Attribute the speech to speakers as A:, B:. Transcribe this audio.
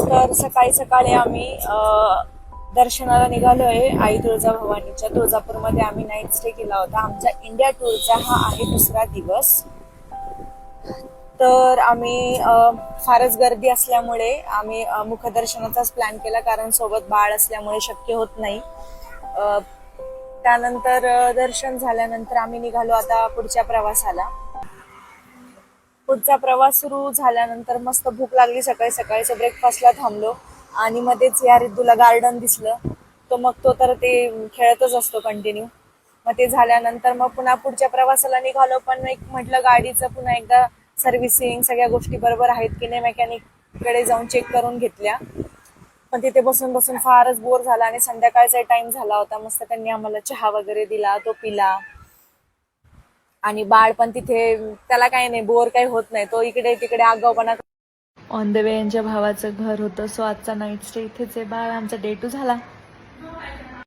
A: तर सकाळी सकाळी आम्ही दर्शनाला निघालोय आई तुळजाभवानीच्या. तुळजापूरमध्ये आम्ही नाईट स्टे केला होता. आमचा इंडिया टूरचा हा आहे दुसरा दिवस. तर आम्ही फारच गर्दी असल्यामुळे आम्ही मुखदर्शनाचाच प्लॅन केला, कारण सोबत बाळ असल्यामुळे शक्य होत नाही. त्यानंतर दर्शन झाल्यानंतर आम्ही निघालो आता पुढच्या प्रवासाला. पुढचा प्रवास सुरू झाल्यानंतर मस्त भूक लागली सकाळी सकाळी, सो ब्रेकफास्टला थांबलो आणि मध्येच या रिद्धूला गार्डन दिसलं. तो तर ते खेळतच असतो कंटिन्यू. मग ते झाल्यानंतर मग पुन्हा पुढच्या प्रवासाला निघालो, पण एक म्हटलं गाडीचं पुन्हा एकदा सर्व्हिसिंग सगळ्या गोष्टी बरोबर आहेत की नाही मेकॅनिक कडे जाऊन चेक करून घेतल्या. पण तिथे बसून बसून फारच बोर झाला आणि संध्याकाळचा टाइम झाला होता. मस्त त्यांनी आम्हाला चहा वगैरे दिला, तो पिला. आणि बाळ पण तिथे, त्याला काही नाही, बोर काही होत नाही, तो इकडे तिकडे आगाऊपणा. ऑन द वे यांच्या भावाचं घर होतं, सो आजचा नाईट स्टे इथेच आहे. बाळ आमचा डे 2 झाला.